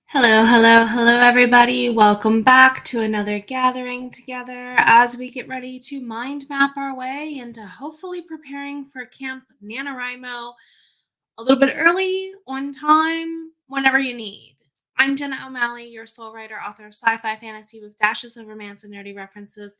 Hello, hello, hello, everybody. Welcome back to another gathering together as we get ready to mind map our way into hopefully preparing for Camp NaNoWriMo a little bit early, on time, whenever you need. I'm Jenna O'Malley, your soul writer, author of sci-fi fantasy with dashes of romance and nerdy references.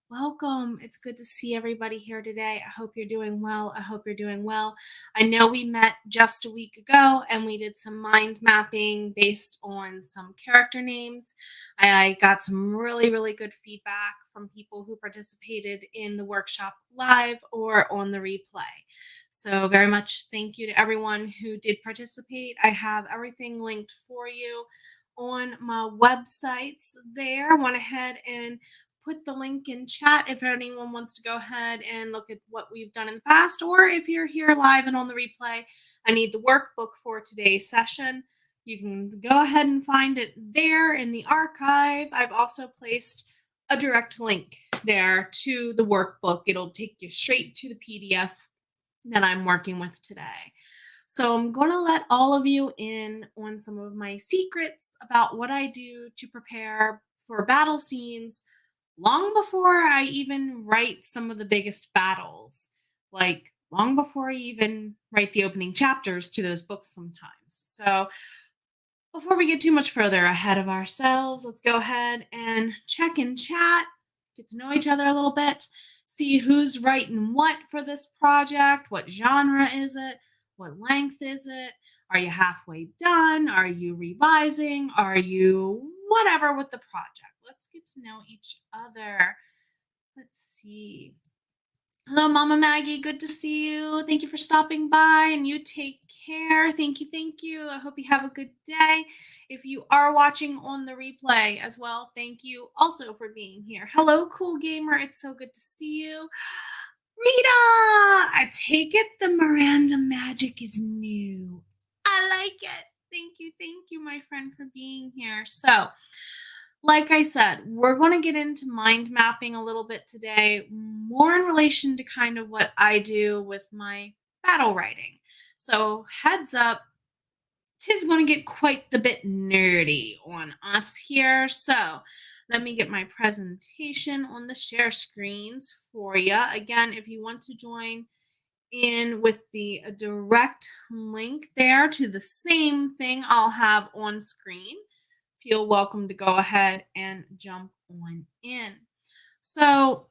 Welcome. It's good to see everybody here today. I hope you're doing well. I hope you're doing well. I know we met just a week ago and we did some mind mapping based on some character names. I got some really, really good feedback from people who participated in the workshop live or on the replay. So, very much thank you to everyone who did participate. I have everything linked for you on my websites there. I went ahead and put the link in chat if anyone wants to go ahead and look at what we've done in the past, or if you're here live and on the replay, I need the workbook for today's session. You can go ahead and find it there in the archive. I've also placed a direct link there to the workbook. It'll take you straight to the PDF that I'm working with today. So I'm going to let all of you in on some of my secrets about what I do to prepare for battle scenes long before I even write some of the biggest battles, like long before I even write the opening chapters to those books sometimes. So before we get too much further ahead of ourselves, let's go ahead and check in chat, get to know each other a little bit, see who's writing what for this project, what genre is it, what length is it, are you halfway done, are you revising, are you whatever with the project. Let's get to know each other. Let's see. Hello, Mama Maggie. Good to see you. Thank you for stopping by, and you take care. Thank you. Thank you. I hope you have a good day. If you are watching on the replay as well, thank you also for being here. Hello, Cool Gamer. It's so good to see you. Rita, I take it the Miranda magic is new. I like it. Thank you, my friend, for being here. So, like I said, we're going to get into mind mapping a little bit today, more in relation to kind of what I do with my battle writing. So, heads up, tis going to get quite the bit nerdy on us here. So, let me get my presentation on the share screens for you. Again, if you want to join in with the direct link there to the same thing I'll have on screen, feel welcome to go ahead and jump on in. So,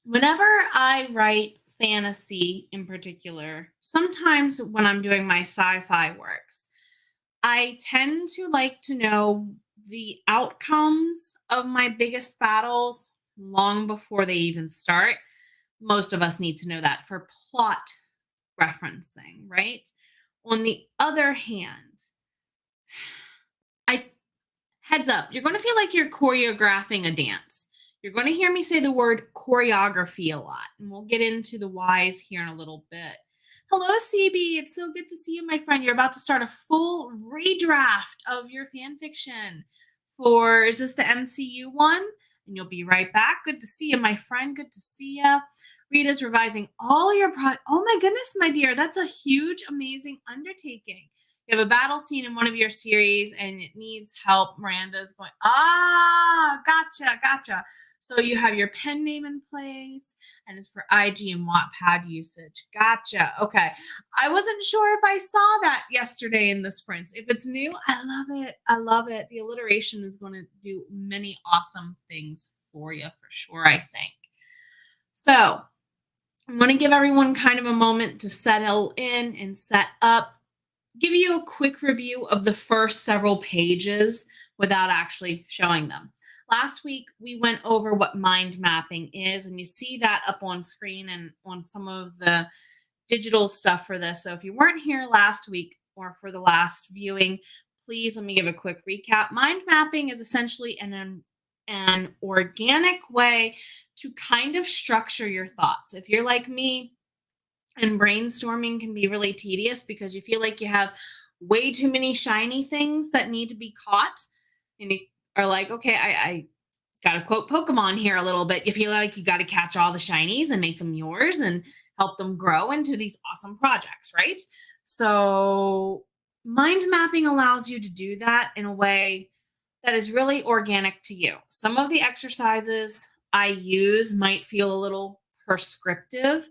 whenever I write fantasy in particular, sometimes when I'm doing my sci-fi works, I tend to like to know the outcomes of my biggest battles long before they even start. Most of us need to know that for plot referencing, right? On the other hand, I heads up, you're going to feel like you're choreographing a dance. You're going to hear me say the word choreography a lot, and we'll get into the whys here in a little bit. Hello, CB. It's so good to see you, my friend. You're about to start a full redraft of your fan fiction for, is this the MCU one? And you'll be right back. Good to see you, my friend. Good to see you. Rita's revising all your Oh my goodness, my dear. That's a huge, amazing undertaking. You have a battle scene in one of your series and it needs help. Miranda's going, gotcha. So you have your pen name in place and it's for IG and Wattpad usage. Gotcha. Okay. I wasn't sure if I saw that yesterday in the sprints. If it's new, I love it. I love it. The alliteration is going to do many awesome things for you for sure, I think. So I'm going to give everyone kind of a moment to settle in and set up. Give you a quick review of the first several pages without actually showing them. Last week, we went over what mind mapping is, and you see that up on screen and on some of the digital stuff for this. So if you weren't here last week or for the last viewing, please let me give a quick recap. Mind mapping is essentially an organic way to kind of structure your thoughts. If you're like me, and brainstorming can be really tedious because you feel like you have way too many shiny things that need to be caught. And you are like, okay, I got to quote Pokemon here a little bit. You feel like you got to catch all the shinies and make them yours and help them grow into these awesome projects, right? So mind mapping allows you to do that in a way that is really organic to you. Some of the exercises I use might feel a little prescriptive.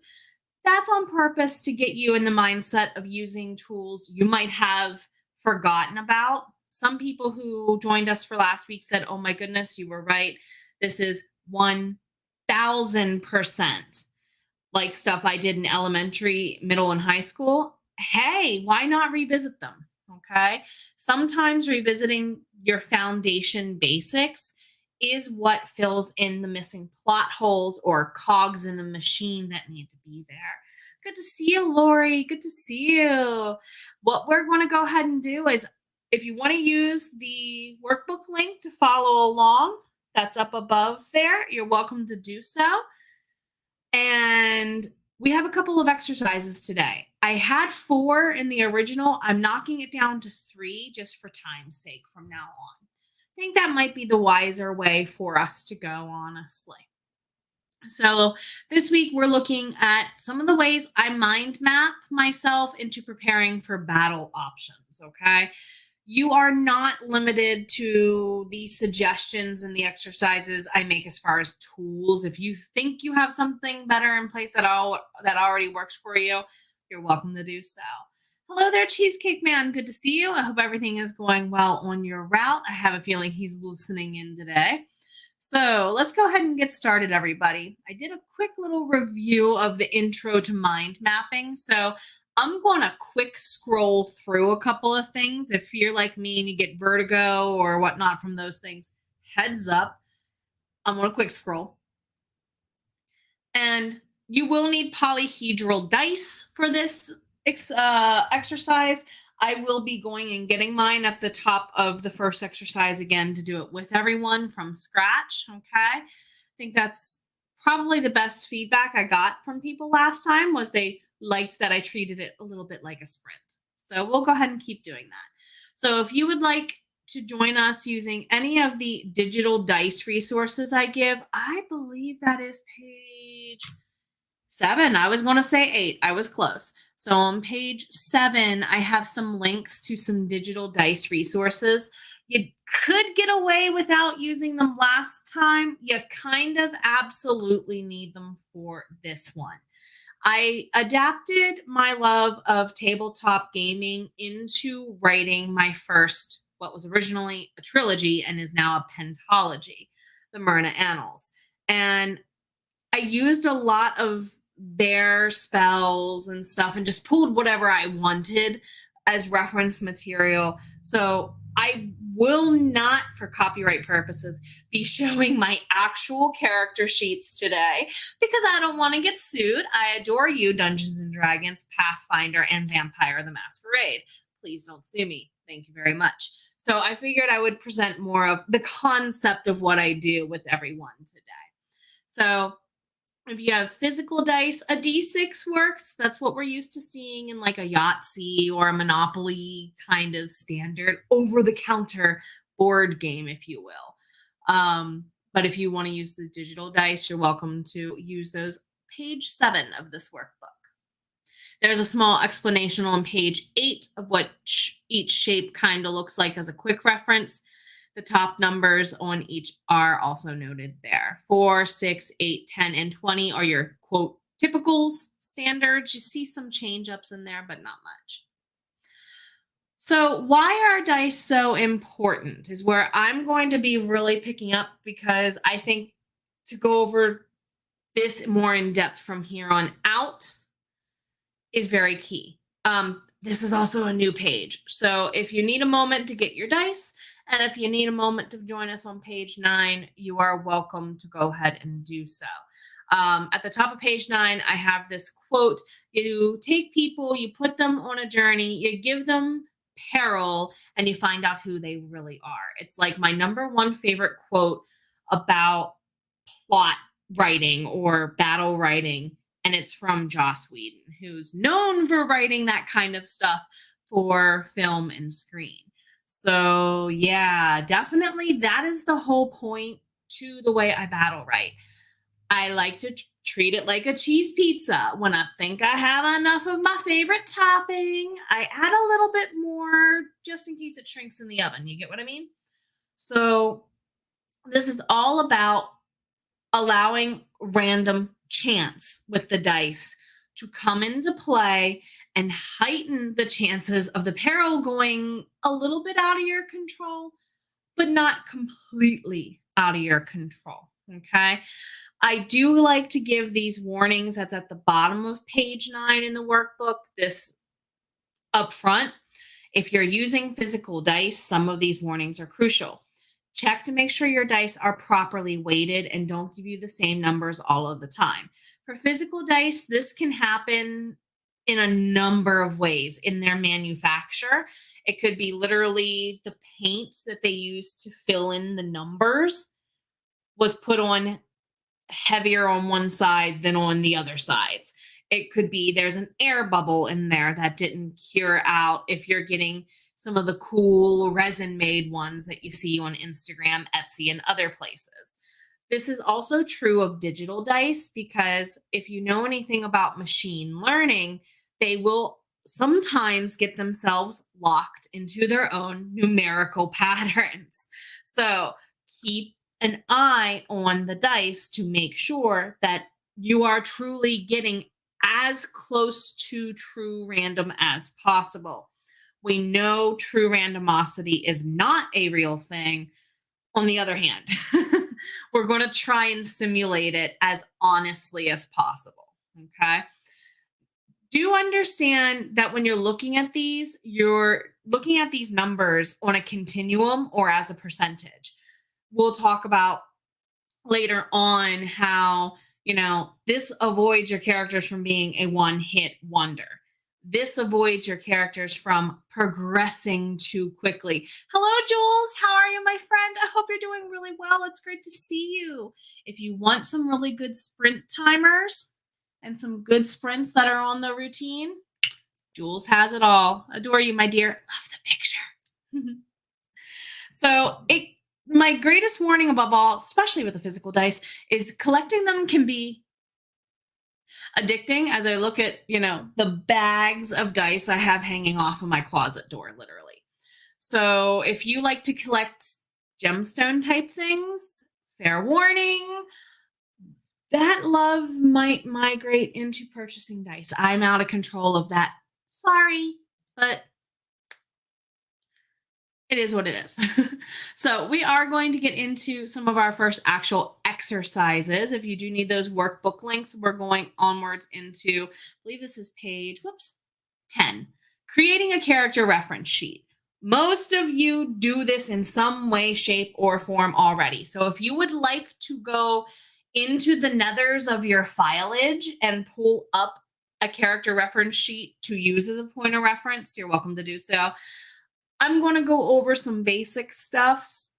That's on purpose to get you in the mindset of using tools you might have forgotten about. Some people who joined us for last week said, "Oh my goodness, you were right. This is 1000% like stuff I did in elementary, middle, and high school." Hey, why not revisit them? Okay. Sometimes revisiting your foundation basics is what fills in the missing plot holes or cogs in the machine that need to be there. Good to see you, Lori. Good to see you. What we're going to go ahead and do is if you want to use the workbook link to follow along, that's up above there. You're welcome to do so. And we have a couple of exercises today. I had 4 in the original. I'm knocking it down to 3 just for time's sake from now on. I think that might be the wiser way for us to go, honestly. So this week we're looking at some of the ways I mind map myself into preparing for battle options, okay? You are not limited to the suggestions and the exercises I make as far as tools. If you think you have something better in place that already works for you, you're welcome to do so. Hello there, Cheesecake Man. Good to see you. I hope everything is going well on your route. I have a feeling he's listening in today. So let's go ahead and get started, everybody. I did a quick little review of the intro to mind mapping. So I'm going to quick scroll through a couple of things. If you're like me and you get vertigo or whatnot from those things, heads up. I'm going to quick scroll. And you will need polyhedral dice for this exercise. I will be going and getting mine at the top of the first exercise again to do it with everyone from scratch. Okay. I think that's probably the best feedback I got from people last time was they liked that I treated it a little bit like a sprint. So we'll go ahead and keep doing that. So if you would like to join us using any of the digital dice resources I give, I believe that is page 7. I was going to say 8. I was close. So on page 7, I have some links to some digital dice resources. You could get away without using them last time. You kind of absolutely need them for this one. I adapted my love of tabletop gaming into writing my first, what was originally a trilogy and is now a pentology, the Myrna Annals. And I used a lot of their spells and stuff and just pulled whatever I wanted as reference material. So I will not, for copyright purposes, be showing my actual character sheets today because I don't want to get sued. I adore you, Dungeons and Dragons, Pathfinder, and Vampire the Masquerade. Please don't sue me. Thank you very much. So I figured I would present more of the concept of what I do with everyone today. So if you have physical dice, a D6 works. That's what we're used to seeing in like a Yahtzee or a Monopoly kind of standard over-the-counter board game, if you will. But if you want to use the digital dice, you're welcome to use those. Page 7 of this workbook. There's a small explanation on page 8 of what each shape kind of looks like as a quick reference. The top numbers on each are also noted there. 4, 6, 8, 10, and 20 are your, quote, typicals, standards. You see some change ups in there, but not much. So why are dice so important is where I'm going to be really picking up because I think to go over this more in depth from here on out is very key. This is also a new page. So if you need a moment to get your dice, and if you need a moment to join us on page 9, you are welcome to go ahead and do so. At the top of page 9, I have this quote. You take people, you put them on a journey, you give them peril, and you find out who they really are. It's like my number one favorite quote about plot writing or battle writing. And it's from Joss Whedon, who's known for writing that kind of stuff for film and screen. So yeah, definitely that is the whole point to the way I battle write. I like to treat it like a cheese pizza. When I think I have enough of my favorite topping, I add a little bit more just in case it shrinks in the oven. You get what I mean? So this is all about allowing random chance with the dice to come into play and heighten the chances of the peril going a little bit out of your control, but not completely out of your control. Okay. I do like to give these warnings that's at the bottom of page 9 in the workbook, this up front. If you're using physical dice, some of these warnings are crucial. Check to make sure your dice are properly weighted and don't give you the same numbers all of the time. For physical dice, this can happen in a number of ways in their manufacture. It could be literally the paint that they use to fill in the numbers was put on heavier on one side than on the other sides. It could be there's an air bubble in there that didn't cure out if you're getting some of the cool resin made ones that you see on Instagram, Etsy, and other places. This is also true of digital dice because if you know anything about machine learning, they will sometimes get themselves locked into their own numerical patterns. So keep an eye on the dice to make sure that you are truly getting as close to true random as possible. We know true randomosity is not a real thing. On the other hand, we're going to try and simulate it as honestly as possible. Okay. Do understand that when you're looking at these, you're looking at these numbers on a continuum or as a percentage. We'll talk about later on how, this avoids your characters from being a one-hit wonder. This avoids your characters from progressing too quickly. Hello, Jules. How are you, my friend? I hope you're doing really well. It's great to see you. If you want some really good sprint timers and some good sprints that are on the routine, Jules has it all. Adore you, my dear. Love the picture. So my greatest warning above all, especially with the physical dice, is collecting them can be addicting as I look at, the bags of dice I have hanging off of my closet door, literally. So if you like to collect gemstone type things, fair warning, that love might migrate into purchasing dice. I'm out of control of that. Sorry, but it is what it is. So we are going to get into some of our first actual exercises. If you do need those workbook links, we're going onwards into, I believe this is page, 10. Creating a character reference sheet. Most of you do this in some way, shape, or form already. So if you would like to go into the nethers of your fileage and pull up a character reference sheet to use as a point of reference, you're welcome to do so. I'm going to go over some basic stuffs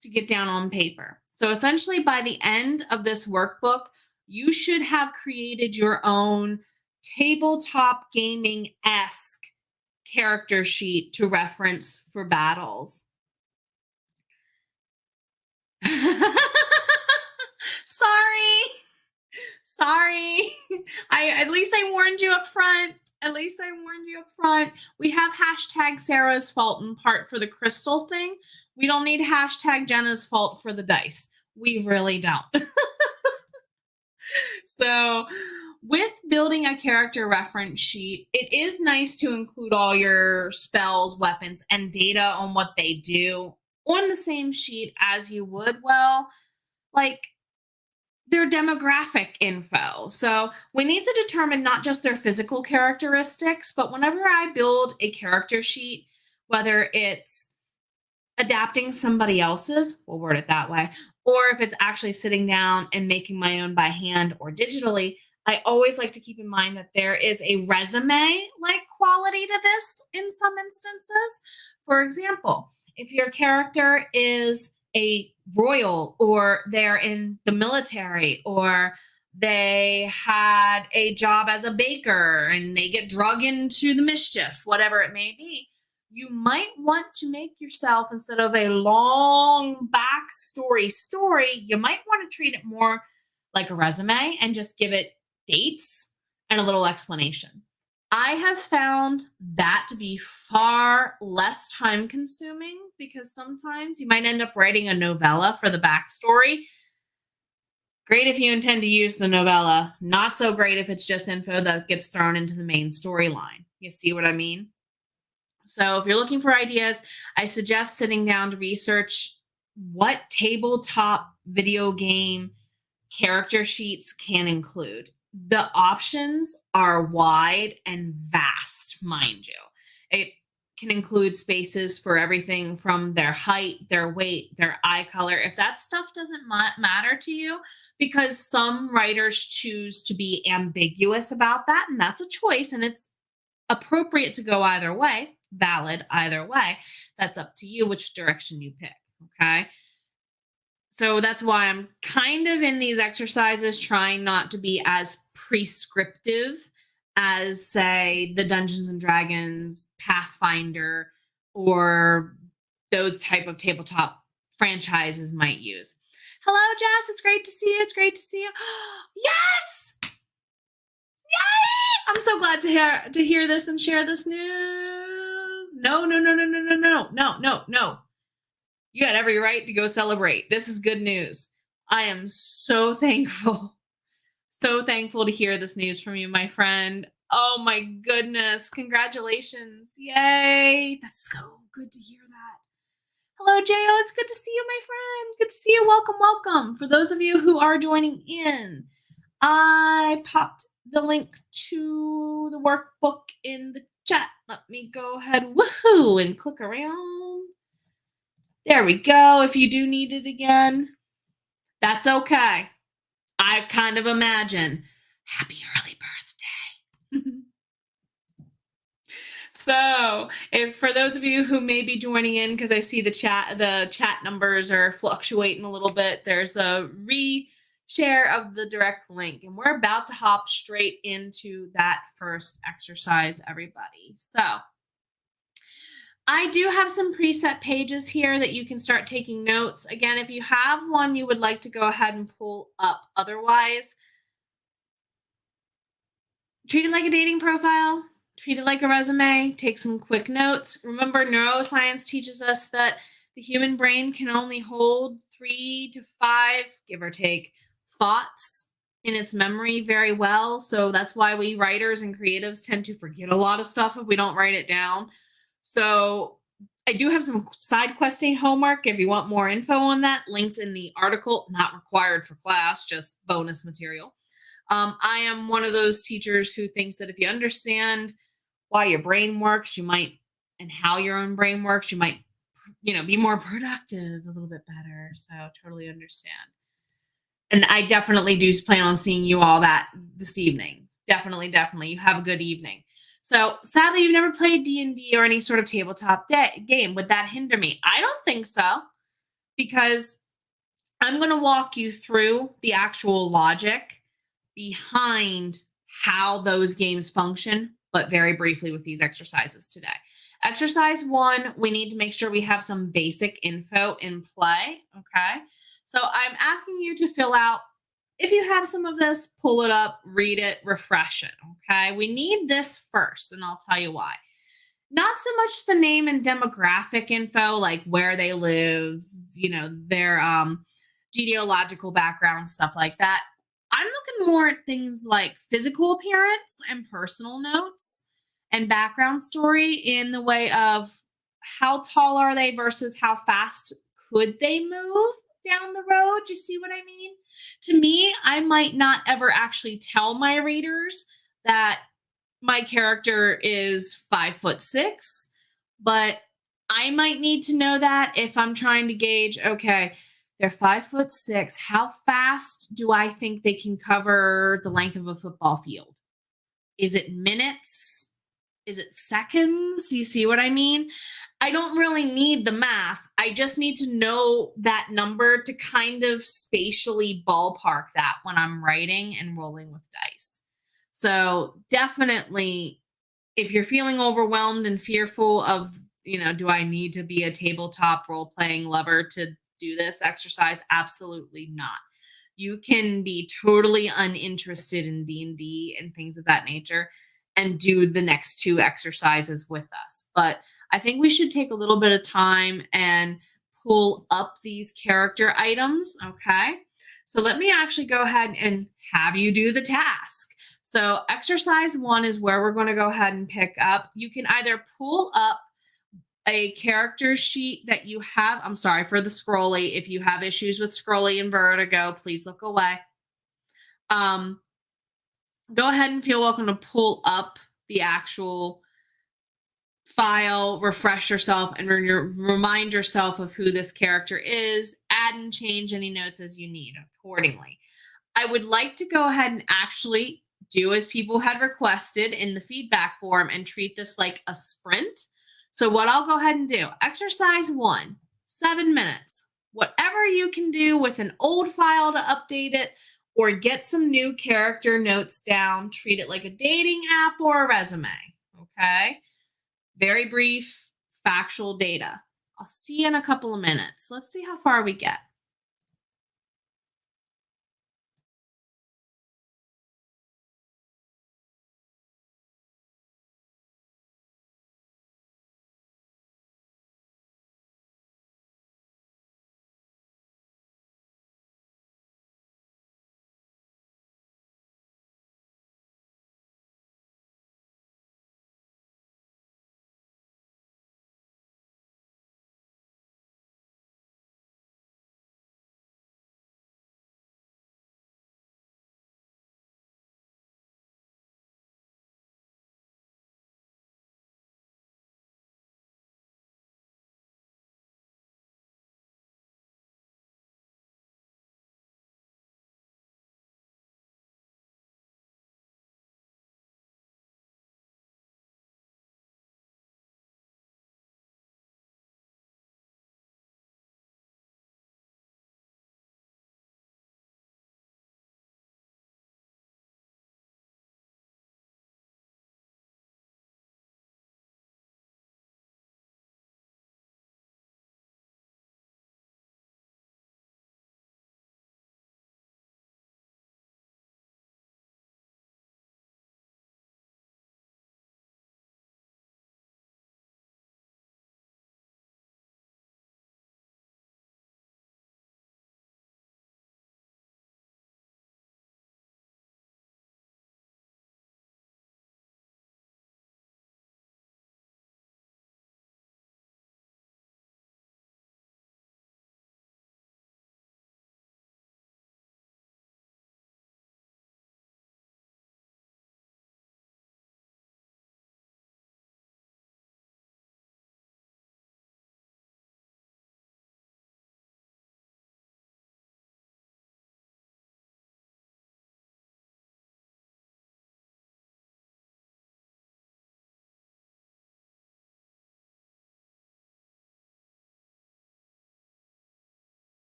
to get down on paper. So essentially by the end of this workbook, you should have created your own tabletop gaming-esque character sheet to reference for battles. Sorry. At least I warned you up front. We have hashtag Sarah's fault in part for the crystal thing. We don't need hashtag Jenna's fault for the dice. We really don't. So with building a character reference sheet, it is nice to include all your spells, weapons, and data on what they do on the same sheet as you would, their demographic info. So we need to determine not just their physical characteristics, but whenever I build a character sheet, whether it's adapting somebody else's, we'll word it that way, or if it's actually sitting down and making my own by hand or digitally, I always like to keep in mind that there is a resume-like quality to this in some instances. For example, if your character is a royal or they're in the military or they had a job as a baker and they get drug into the mischief, whatever it may be, you might want to make yourself, instead of a long backstory story, you might want to treat it more like a resume and just give it dates and a little explanation. I have found that to be far less time consuming because sometimes you might end up writing a novella for the backstory. Great if you intend to use the novella, not so great if it's just info that gets thrown into the main storyline. You see what I mean? So, if you're looking for ideas, I suggest sitting down to research what tabletop video game character sheets can include. The options are wide and vast, mind you. It can include spaces for everything from their height, their weight, their eye color. If that stuff doesn't matter to you, because some writers choose to be ambiguous about that, and that's a choice, and it's appropriate to go either way, valid either way. That's up to you which direction you pick. Okay. So that's why I'm kind of in these exercises trying not to be as prescriptive as, say, the Dungeons and Dragons, Pathfinder, or those type of tabletop franchises might use. Hello, Jess. It's great to see you. It's great to see you. Yes! Yay! I'm so glad to hear this and share this news. No, no, no, no, no, no, no, no, no, no. You had every right to go celebrate. This is good news. I am so thankful to hear this news from you, my friend. Oh my goodness. Congratulations. Yay. That's so good to hear that. Hello, Jo. It's good to see you, my friend. Good to see you. Welcome, welcome. For those of you who are joining in, I popped the link to the workbook in the chat. Let me go ahead, woohoo, and click around. There we go. If you do need it again, that's okay. I kind of imagine. Happy early birthday. So, if for those of you who may be joining in, because I see the chat numbers are fluctuating a little bit, there's a share of the direct link, and we're about to hop straight into that first exercise, everybody. So I do have some preset pages here that you can start taking notes. Again, if you have one you would like to go ahead and pull up. Otherwise, treat it like a dating profile, treat it like a resume, take some quick notes. Remember, neuroscience teaches us that the human brain can only hold 3 to 5, give or take, thoughts in its memory very well. So that's why we writers and creatives tend to forget a lot of stuff if we don't write it down. So I do have some side questing homework if you want more info on that, linked in the article, not required for class, just bonus material. I am one of those teachers who thinks that if you understand why your brain works, you might, and how your own brain works, you might, be more productive a little bit better. So totally understand. And I definitely do plan on seeing you all that this evening. Definitely, definitely. You have a good evening. So sadly, you've never played D&D or any sort of tabletop game. Would that hinder me? I don't think so, because I'm going to walk you through the actual logic behind how those games function, but very briefly with these exercises today. Exercise 1, we need to make sure we have some basic info in play, okay? So I'm asking you to fill out, if you have some of this, pull it up, read it, refresh it, okay? We need this first, and I'll tell you why. Not so much the name and demographic info, like where they live, their genealogical background, stuff like that. I'm looking more at things like physical appearance and personal notes and background story, in the way of how tall are they versus how fast could they move down the road. You see what I mean? To me, I might not ever actually tell my readers that my character is 5'6", but I might need to know that if I'm trying to gauge, okay, they're 5'6". How fast do I think they can cover the length of a football field? Is it minutes? Is it seconds? You see what I mean? I don't really need the math. I just need to know that number to kind of spatially ballpark that when I'm writing and rolling with dice. So definitely, if you're feeling overwhelmed and fearful of, do I need to be a tabletop role-playing lover to do this exercise? Absolutely not. You can be totally uninterested in D&D and things of that nature and do the next two exercises with us. But I think we should take a little bit of time and pull up these character items. Okay. So let me actually go ahead and have you do the task. So exercise 1 is where we're going to go ahead and pick up. You can either pull up a character sheet that you have. I'm sorry for the scrolly. If you have issues with scrolly and vertigo, please look away. Um, Go ahead and feel welcome to pull up the actual file, refresh yourself, and remind yourself of who this character is. Add and change any notes as you need accordingly. I would like to go ahead and actually do as people had requested in the feedback form and treat this like a sprint. So what I'll go ahead and do, exercise 1, 7 minutes. Whatever you can do with an old file to update it or get some new character notes down, treat it like a dating app or a resume, okay? Very brief, factual data. I'll see you in a couple of minutes. Let's see how far we get.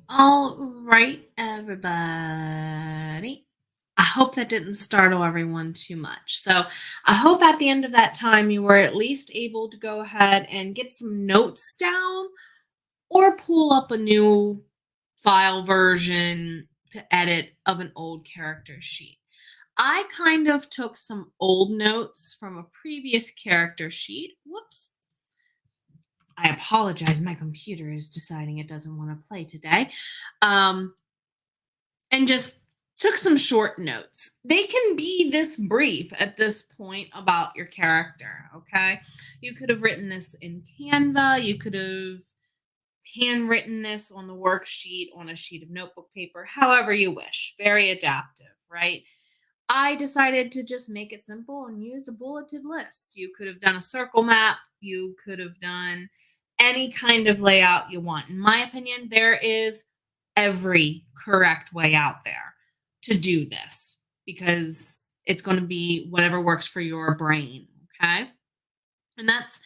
All right, everybody. I hope that didn't startle everyone too much. So, I hope at the end of that time you were at least able to go ahead and get some notes down or pull up a new file version to edit of an old character sheet. I kind of took some old notes from a previous character sheet. Whoops. I apologize. My computer is deciding it doesn't want to play today. Um, and just took some short notes. They can be this brief at this point about your character, okay? You could have written this in Canva, you could have handwritten this on the worksheet on a sheet of notebook paper, however you wish. Very adaptive, right? I decided to just make it simple and used a bulleted list. You could have done a circle map, you could have done any kind of layout you want. In my opinion, there is every correct way out there to do this because it's going to be whatever works for your brain. Okay. And that's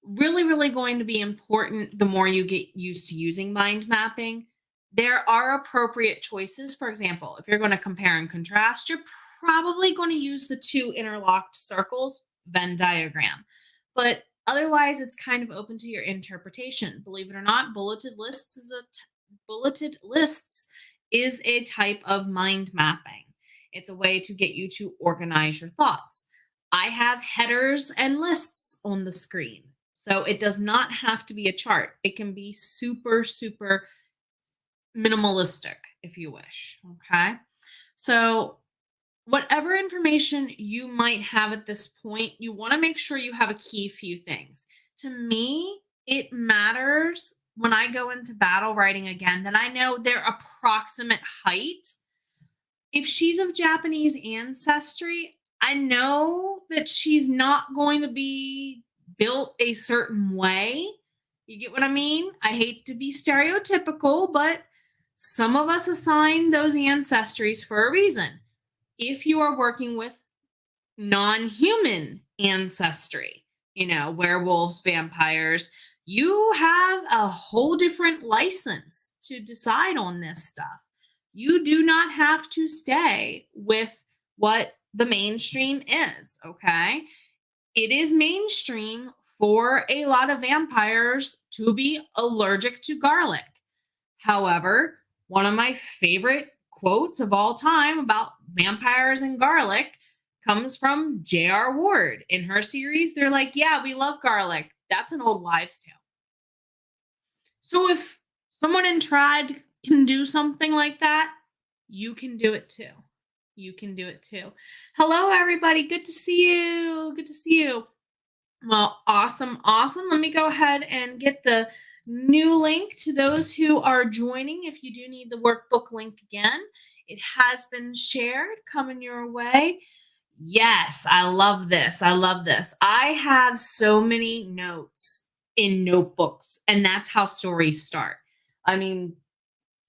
really, really going to be important the more you get used to using mind mapping. There are appropriate choices. For example, if you're going to compare and contrast, you're probably going to use the two interlocked circles, Venn diagram. But otherwise, it's kind of open to your interpretation. Believe it or not, bulleted lists is a type of mind mapping. It's a way to get you to organize your thoughts. I have headers and lists on the screen. So it does not have to be a chart. It can be super, super minimalistic if you wish. Okay. So, whatever information you might have at this point, you want to make sure you have a key few things. To me, it matters when I go into battle writing again that I know their approximate height. If she's of Japanese ancestry, I know that she's not going to be built a certain way. You get what I mean? I hate to be stereotypical, but some of us assign those ancestries for a reason. If you are working with non human ancestry, werewolves, vampires, you have a whole different license to decide on this stuff. You do not have to stay with what the mainstream is, okay? It is mainstream for a lot of vampires to be allergic to garlic. However, one of my favorite quotes of all time about vampires and garlic comes from J.R. Ward. In her series, they're like, yeah, we love garlic. That's an old wives' tale. So if someone in trad can do something like that, you can do it too. You can do it too. Hello, everybody. Good to see you. Good to see you. Well, awesome, awesome. Let me go ahead and get the new link to those who are joining. If you do need the workbook link again, it has been shared, coming your way. Yes, I love this. I love this. I have so many notes in notebooks, and that's how stories start. I mean,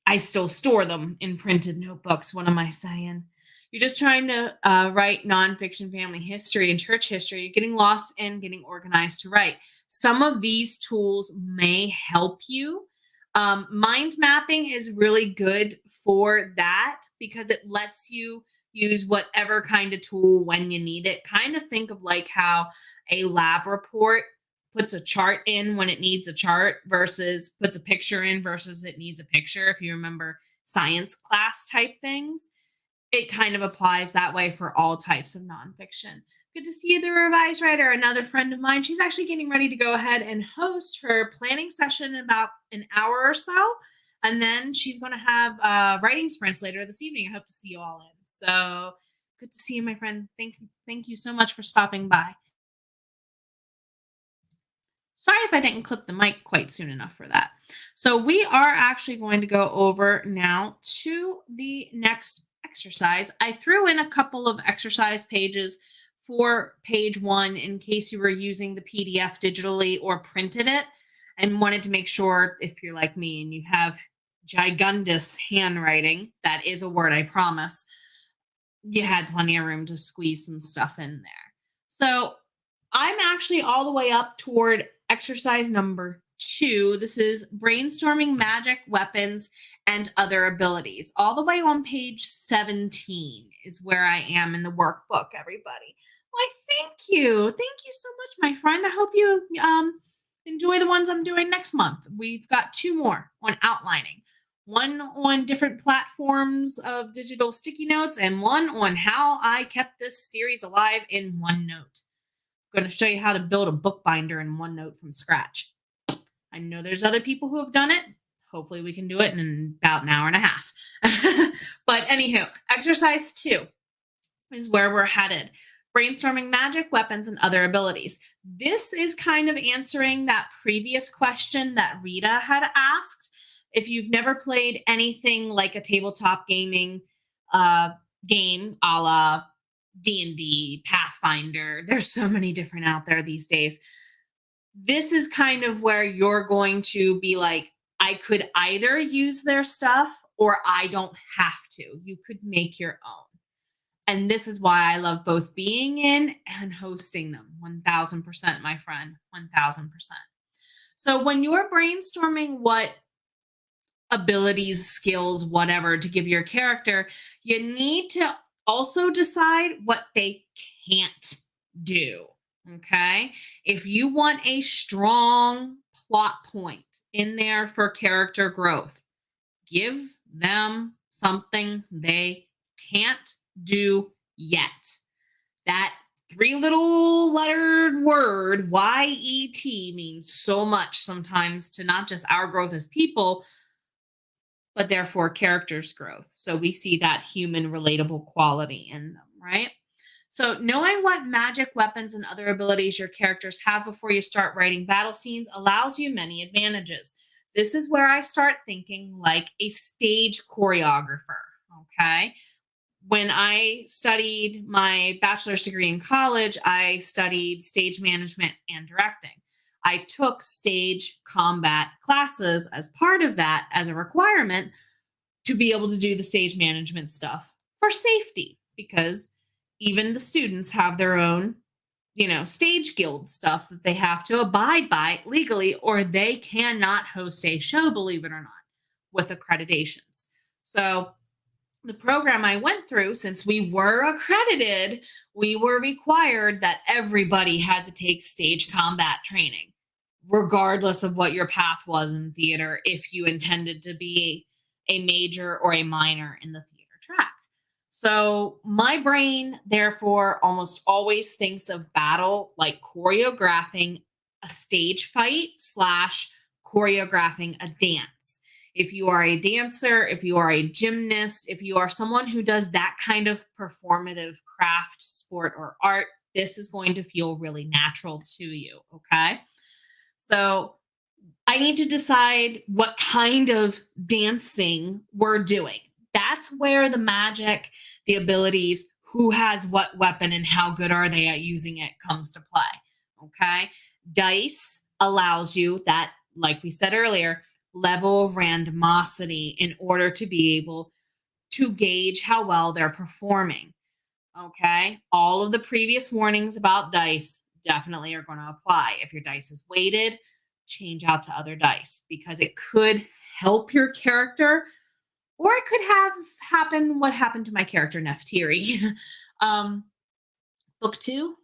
I still store them in printed notebooks. What am I saying? You're just trying to write nonfiction family history and church history. You're getting lost and getting organized to write. Some of these tools may help you. Mind mapping is really good for that because it lets you use whatever kind of tool when you need it. Kind of think of like how a lab report puts a chart in when it needs a chart versus puts a picture in versus it needs a picture. If you remember science class type things, it kind of applies that way for all types of nonfiction. Good to see you, the revised writer, another friend of mine. She's actually getting ready to go ahead and host her planning session in about an hour or so. And then she's going to have writing sprints later this evening. I hope to see you all in. So good to see you, my friend. Thank you so much for stopping by. Sorry if I didn't clip the mic quite soon enough for that. So we are actually going to go over now to the next exercise. I threw in a couple of exercise pages for page 1 in case you were using the PDF digitally or printed it and wanted to make sure if you're like me and you have gigundous handwriting, that is a word, I promise, you had plenty of room to squeeze some stuff in there. So I'm actually all the way up toward exercise number 2. This is brainstorming magic, weapons, and other abilities. All the way on page 17 is where I am in the workbook, everybody. Why, thank you. Thank you so much, my friend. I hope you enjoy the ones I'm doing next month. We've got 2 more on outlining. One on different platforms of digital sticky notes, and one on how I kept this series alive in OneNote. I'm going to show you how to build a bookbinder in OneNote from scratch. I know there's other people who have done it. Hopefully we can do it in about an hour and a half. But anywho, exercise 2 is where we're headed. Brainstorming magic, weapons, and other abilities. This is kind of answering that previous question that Rita had asked. If you've never played anything like a tabletop gaming game a la D&D, Pathfinder, there's so many different out there these days. This is kind of where you're going to be like, I could either use their stuff or I don't have to. You could make your own. And this is why I love both being in and hosting them. 1000%, my friend. 1000%. So when you're brainstorming what abilities, skills, whatever to give your character, you need to also decide what they can't do. Okay. If you want a strong plot point in there for character growth, give them something they can't do yet. That 3 little lettered word, YET, means so much sometimes to not just our growth as people, but therefore characters' growth. So we see that human relatable quality in them, right? So knowing what magic, weapons, and other abilities your characters have before you start writing battle scenes allows you many advantages. This is where I start thinking like a stage choreographer, okay? When I studied my bachelor's degree in college, I studied stage management and directing. I took stage combat classes as part of that as a requirement to be able to do the stage management stuff for safety, because even the students have their own, stage guild stuff that they have to abide by legally, or they cannot host a show, believe it or not, with accreditations. So the program I went through, since we were accredited, we were required that everybody had to take stage combat training, regardless of what your path was in theater, if you intended to be a major or a minor in the theater track. So my brain, therefore, almost always thinks of battle like choreographing a stage fight / choreographing a dance. If you are a dancer, if you are a gymnast, if you are someone who does that kind of performative craft, sport, or art, this is going to feel really natural to you, okay? So I need to decide what kind of dancing we're doing. That's where the magic, the abilities, who has what weapon and how good are they at using it comes to play, okay? Dice allows you that, like we said earlier, level of randomosity in order to be able to gauge how well they're performing, okay? All of the previous warnings about dice definitely are going to apply. If your dice is weighted, change out to other dice, because it could help your character, or it could have happened what happened to my character Neftiri. Book 2?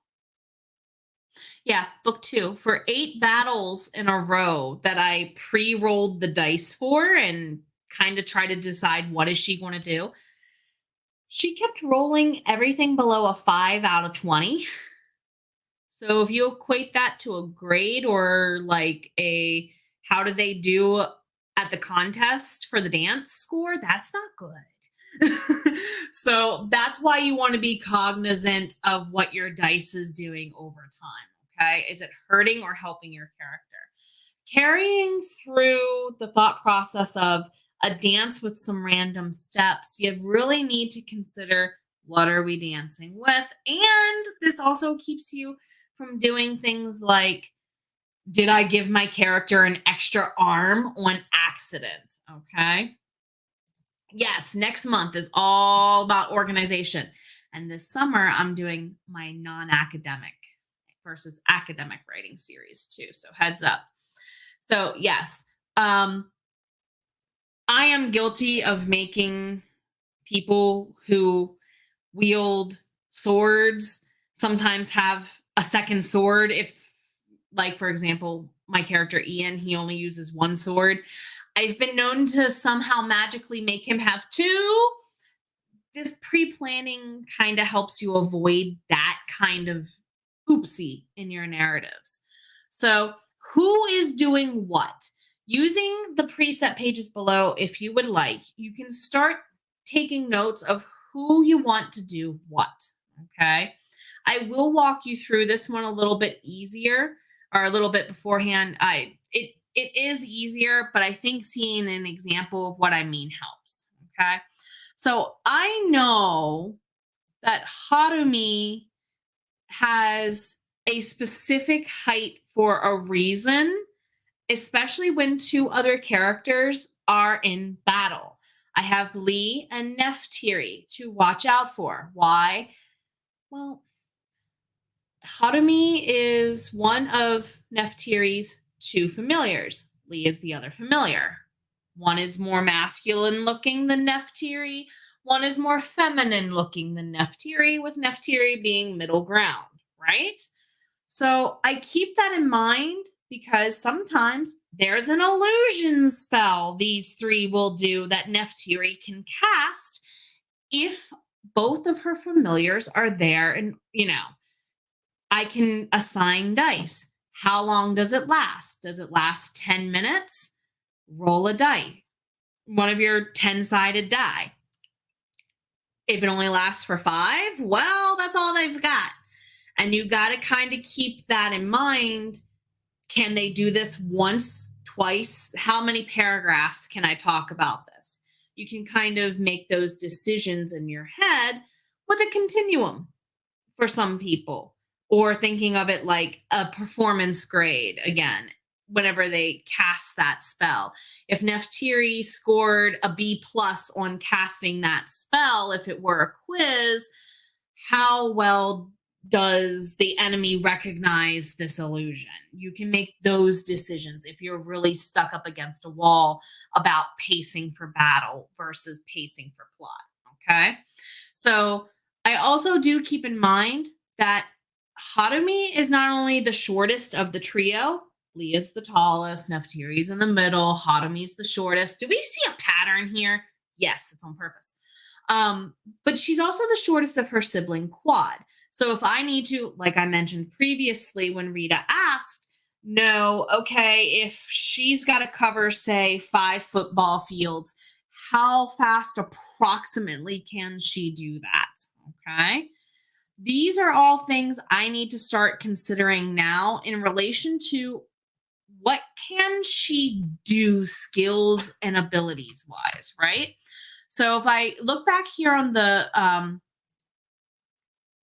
Yeah, book 2. For 8 battles in a row that I pre-rolled the dice for and kind of try to decide what is she going to do, she kept rolling everything below a 5 out of 20. So if you equate that to a grade, or like a how did they do at the contest for the dance score, that's not good. So that's why you want to be cognizant of what your dice is doing over time, okay? Is it hurting or helping your character? Carrying through the thought process of a dance with some random steps, you really need to consider, what are we dancing with? And this also keeps you from doing things like, did I give my character an extra arm on accident? Okay. Yes, next month is all about organization. And this summer, I'm doing my non-academic versus academic writing series too. So heads up. So, yes, I am guilty of making people who wield swords sometimes have a second sword. If, like, for example, my character Ian, he only uses one sword. I've been known to somehow magically make him have two. This pre-planning kind of helps you avoid that kind of oopsie in your narratives. So, who is doing what? Using the preset pages below, if you would like, you can start taking notes of who you want to do what. Okay. I will walk you through this one a little bit easier or a little bit beforehand. It is easier, but I think seeing an example of what I mean helps. Okay. So I know that Harumi has a specific height for a reason, especially when two other characters are in battle. I have Lee and Neftiri to watch out for. Why? Well, Harumi is one of Neftiri's two familiars. Lee is the other familiar. One is more masculine looking than Neftiri. One is more feminine looking than Neftiri, with Neftiri being middle ground, right? So I keep that in mind because sometimes there's an illusion spell these three will do that Neftiri can cast if both of her familiars are there. And, I can assign dice. How long does it last? Does it last 10 minutes? Roll a die, one of your 10-sided die. If it only lasts for 5, well, that's all they've got. And you got to kind of keep that in mind. Can they do this once, twice? How many paragraphs can I talk about this? You can kind of make those decisions in your head with a continuum for some people, or thinking of it like a performance grade again whenever they cast that spell. If Neftiri scored a B plus on casting that spell, if it were a quiz, how well does the enemy recognize this illusion? You can make those decisions if you're really stuck up against a wall about pacing for battle versus pacing for plot. Okay. So I also do keep in mind that Harumi is not only the shortest of the trio, Lee is the tallest, Neftiri's in the middle, Harumi's the shortest. Do we see a pattern here? Yes, it's on purpose. But she's also the shortest of her sibling quad. So if I need to, like I mentioned previously when Rita asked, no, okay, if she's got to cover, say, 5 football fields, how fast approximately can she do that? Okay. These are all things I need to start considering now in relation to what can she do skills and abilities wise, right? So if I look back here on the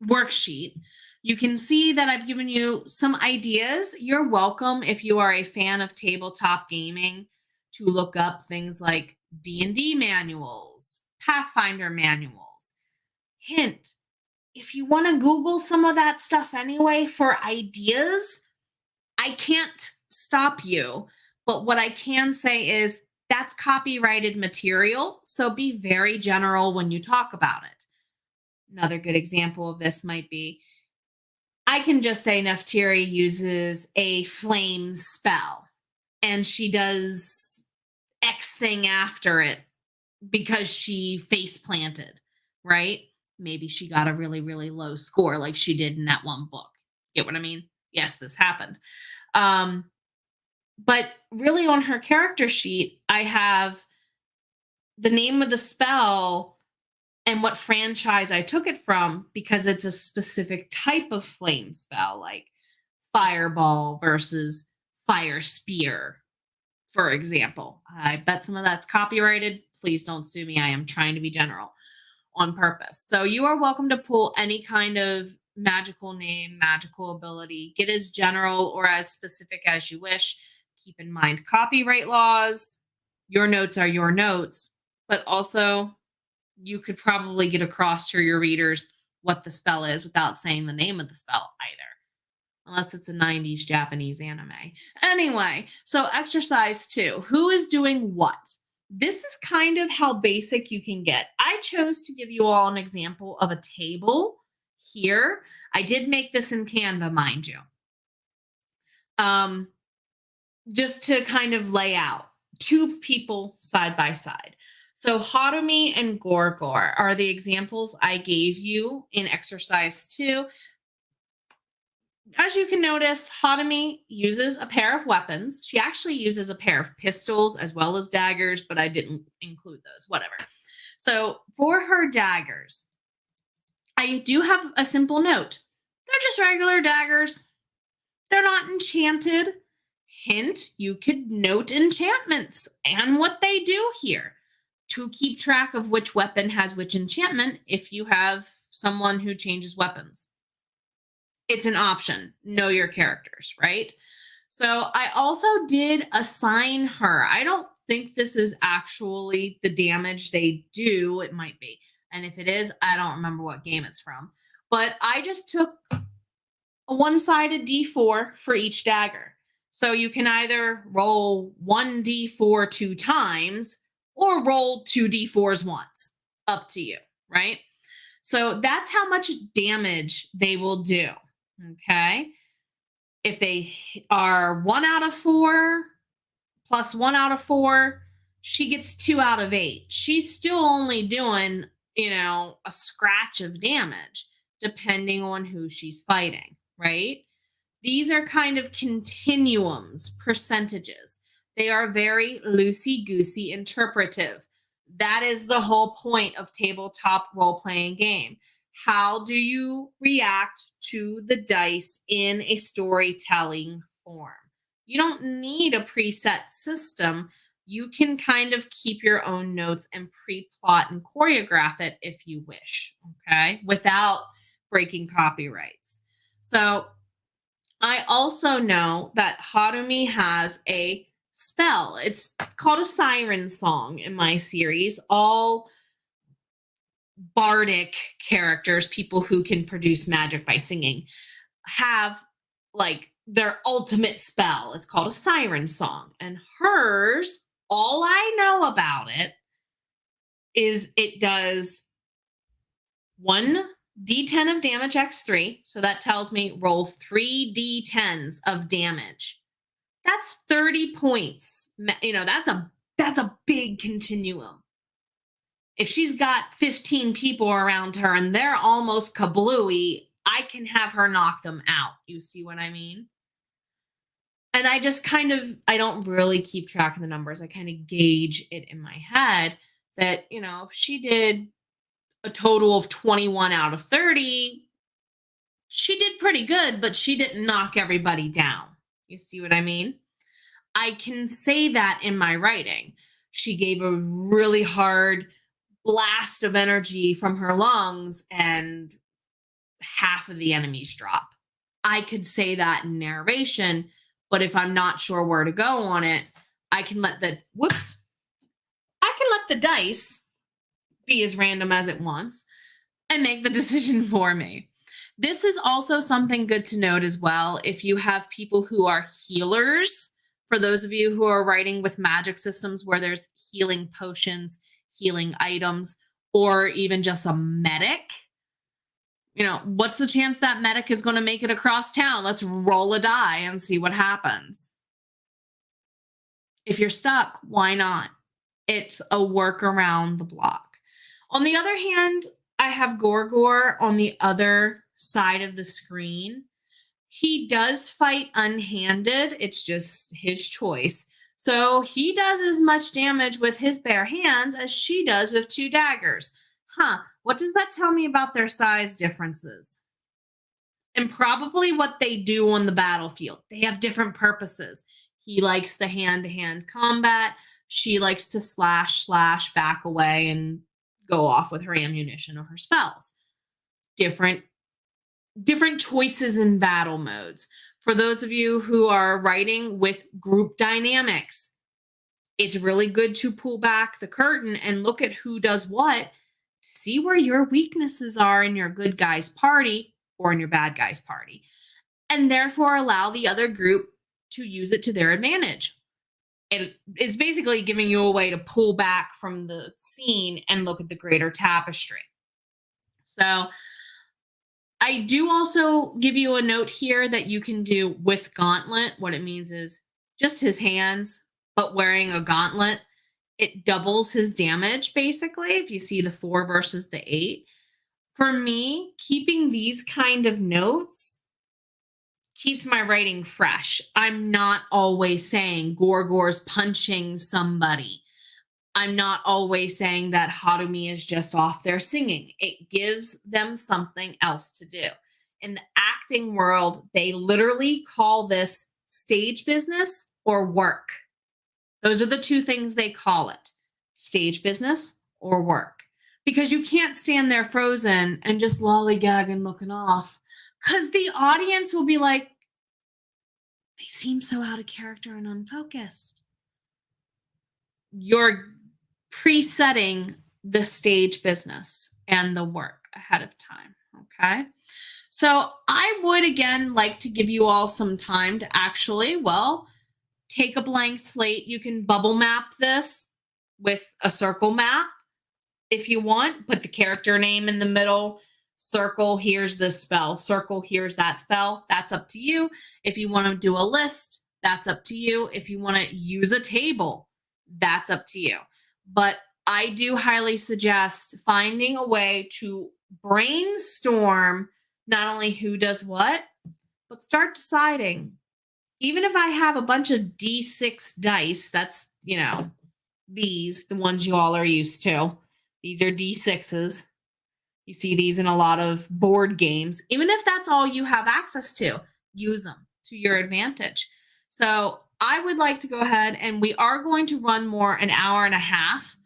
worksheet, you can see that I've given you some ideas. You're welcome, if you are a fan of tabletop gaming, to look up things like D&D manuals, Pathfinder manuals. Hint, if you want to Google some of that stuff anyway for ideas, I can't stop you. But what I can say is that's copyrighted material, so be very general when you talk about it. Another good example of this might be, I can just say Neftiri uses a flame spell and she does X thing after it because she face planted, right? Maybe she got a really, really low score like she did in that one book. Get what I mean? Yes, this happened. But really on her character sheet, I have the name of the spell and what franchise I took it from, because it's a specific type of flame spell, like fireball versus fire spear, for example. I bet some of that's copyrighted. Please don't sue me. I am trying to be general on purpose. So you are welcome to pull any kind of magical name, magical ability, get as general or as specific as you wish. Keep in mind copyright laws. Your notes are your notes, but also you could probably get across to your readers what the spell is without saying the name of the spell unless it's a 90s Japanese anime. Anyway, so exercise 2. Who is doing what? This is kind of how basic you can get. I chose to give you all an example of a table here. I did make this in Canva, mind you. Just to kind of lay out two people side by side. So Harumi and Gorgor are the examples I gave you in exercise 2. As you can notice, Harumi uses a pair of weapons. She actually uses a pair of pistols as well as daggers, but I didn't include those, whatever. So for her daggers, I do have a simple note. They're just regular daggers. They're not enchanted. Hint, you could note enchantments and what they do here to keep track of which weapon has which enchantment if you have someone who changes weapons. It's an option. Know your characters, right? So I also did assign her. I don't think this is actually the damage they do. It might be. And if it is, I don't remember what game it's from. But I just took a one-sided D4 for each dagger. So you can either roll 1d4 2 times or roll 2d4s once. Up to you, right? So that's how much damage they will do, okay? If they are 1 out of 4 plus 1 out of 4, she gets 2 out of 8. She's still only doing, a scratch of damage, depending on who she's fighting, right? These are kind of continuums, percentages. They are very loosey-goosey interpretive. That is the whole point of tabletop role-playing game. How do you react to the dice in a storytelling form? You don't need a preset system. You can kind of keep your own notes and pre-plot and choreograph it if you wish, okay, without breaking copyrights. So I also know that Harumi has a spell. It's called a siren song in my series. All bardic characters, people who can produce magic by singing, have like their ultimate spell. It's called a siren song. And hers, all I know about it is it does 1d10 of damage x3. So that tells me roll 3d10s of damage. That's 30 points. That's a big continuum. If she's got 15 people around her and they're almost kablooey, I can have her knock them out. You see what I mean? And I just I don't really keep track of the numbers. I kind of gauge it in my head that, if she did a total of 21 out of 30, she did pretty good, but she didn't knock everybody down. You see what I mean? I can say that in my writing. She gave a really hard blast of energy from her lungs and half of the enemies drop. I could say that in narration, but if I'm not sure where to go on it, I can let the dice be as random as it wants and make the decision for me. This is also something good to note as well. If you have people who are healers, for those of you who are writing with magic systems where there's healing potions, healing items, or even just a medic, what's the chance that medic is going to make it across town? Let's roll a die and see what happens. If you're stuck, why not? It's a work around the block. On the other hand, I have Gorgor on the other side of the screen. He does fight unhanded. It's just his choice. So he does as much damage with his bare hands as she does with 2 daggers. What does that tell me about their size differences? And probably what they do on the battlefield. They have different purposes. He likes the hand-to-hand combat. She likes to slash, back away, and go off with her ammunition or her spells. Different choices in battle modes. For those of you who are writing with group dynamics, it's really good to pull back the curtain and look at who does what to see where your weaknesses are in your good guy's party or in your bad guy's party. and therefore allow the other group to use it to their advantage. It is basically giving you a way to pull back from the scene and look at the greater tapestry. So I do also give you a note here that you can do with gauntlet. What it means is just his hands, but wearing a gauntlet. It doubles his damage, basically, if you see the 4 versus the 8. For me, keeping these kind of notes keeps my writing fresh. I'm not always saying Gorgor's punching somebody. I'm not always saying that Harumi is just off there singing. It gives them something else to do. In the acting world, they literally call this stage business or work. Those are the two things they call it: stage business or work. Because you can't stand there frozen and just lollygagging looking off. Because the audience will be like, they seem so out of character and unfocused. You're presetting the stage business and the work ahead of time. Okay. So I would again like to give you all some time to actually, well, take a blank slate. You can bubble map this with a circle map if you want. Put the character name in the middle. Circle, here's this spell. Circle, here's that spell. That's up to you. If you want to do a list, that's up to you. If you want to use a table, that's up to you. But I do highly suggest finding a way to brainstorm not only who does what, but start deciding. Even if I have a bunch of D6 dice, that's, these, the ones you all are used to. These are D6s. You see these in a lot of board games. Even if that's all you have access to, use them to your advantage. So I would like to go ahead, and we are going to run more an hour and a half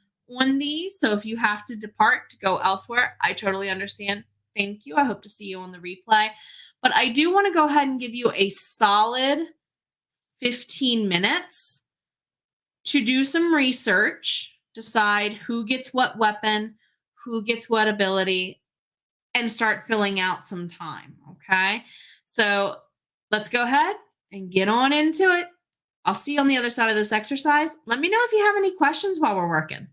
on these. So if you have to depart to go elsewhere, I totally understand. Thank you. I hope to see you on the replay. But I do want to go ahead and give you a solid 15 minutes to do some research, decide who gets what weapon, who gets what ability, and start filling out some time. Okay. So let's go ahead and get on into it. I'll see you on the other side of this exercise. Let me know if you have any questions while we're working.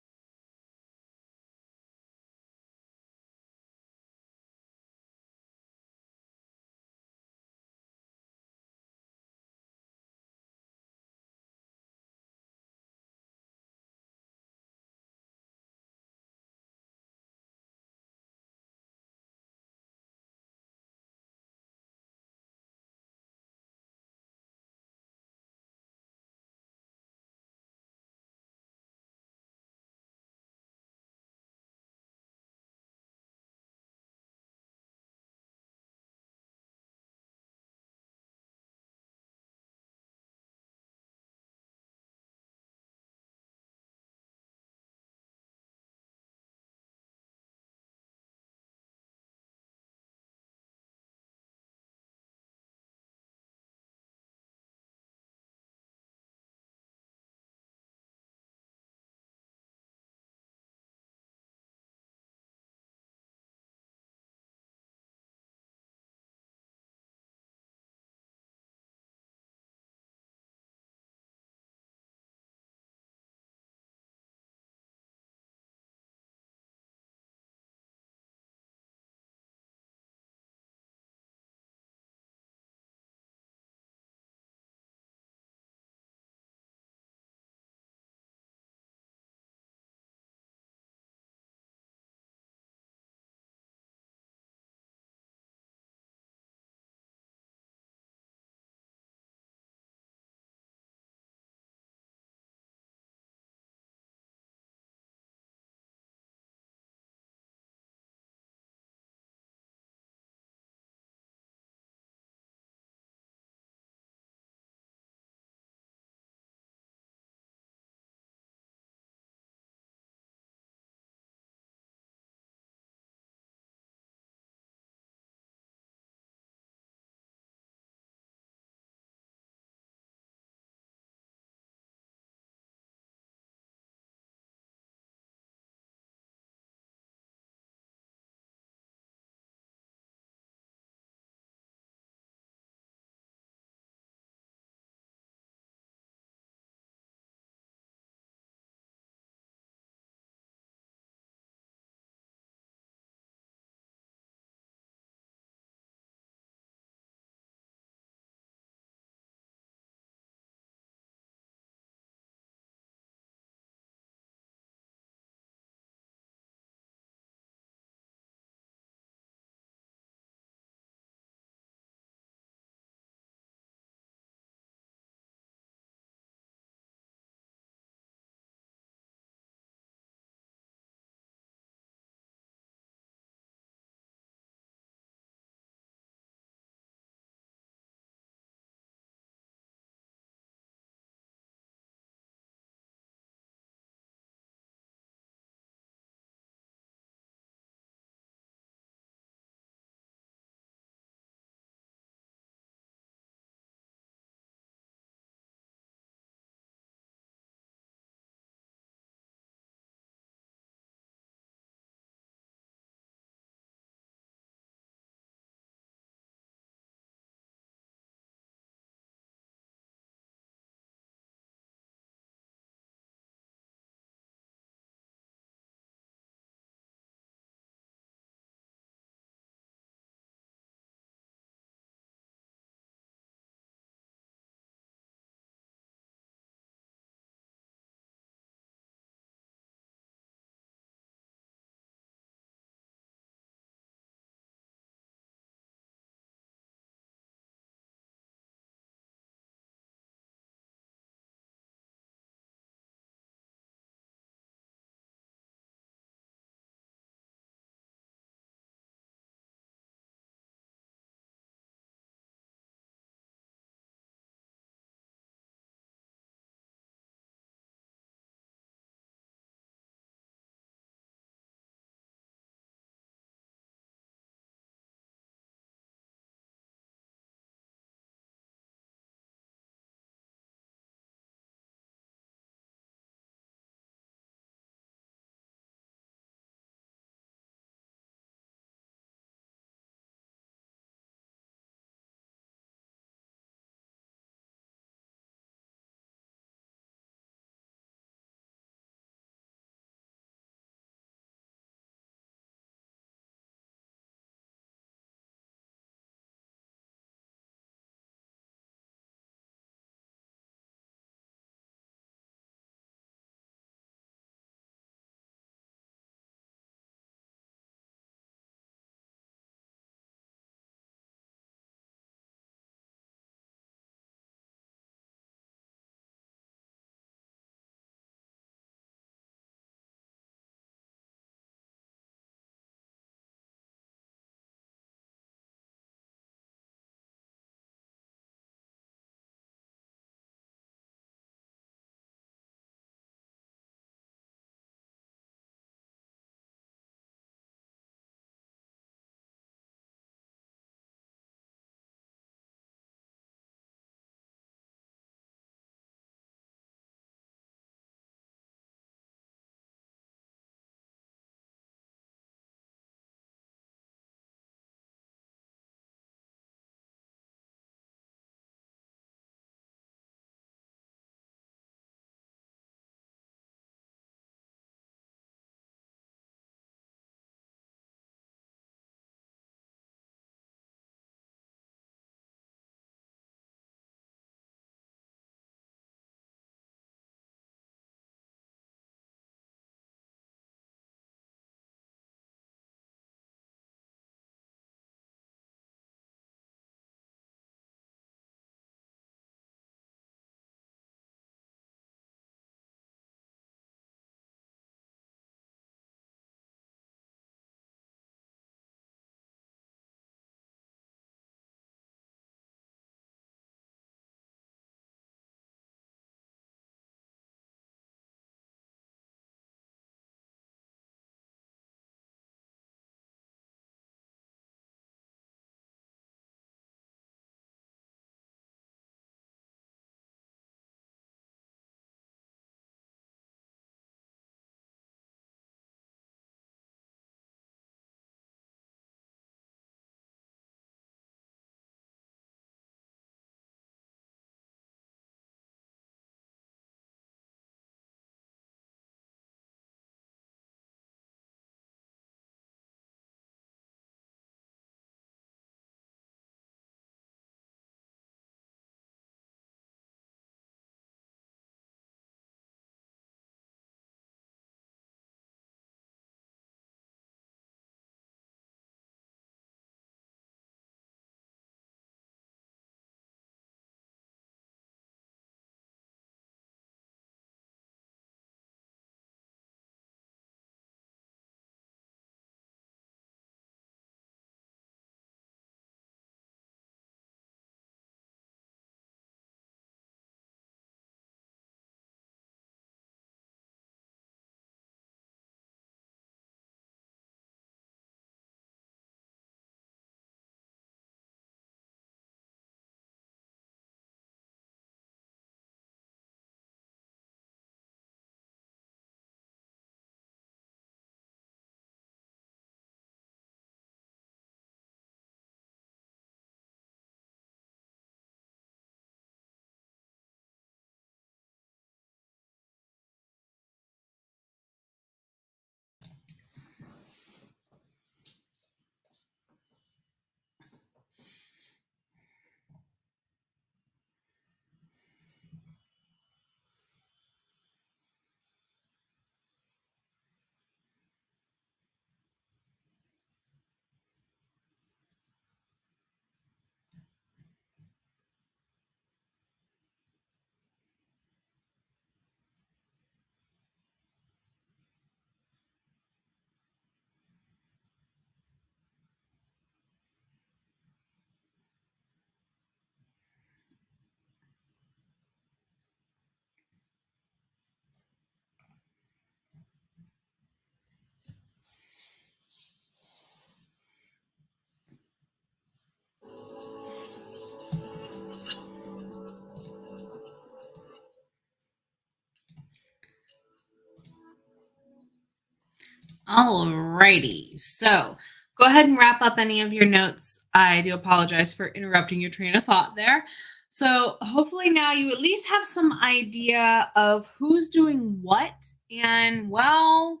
Alrighty. So go ahead and wrap up any of your notes. I do apologize for interrupting your train of thought there. So hopefully now you at least have some idea of who's doing what and, well,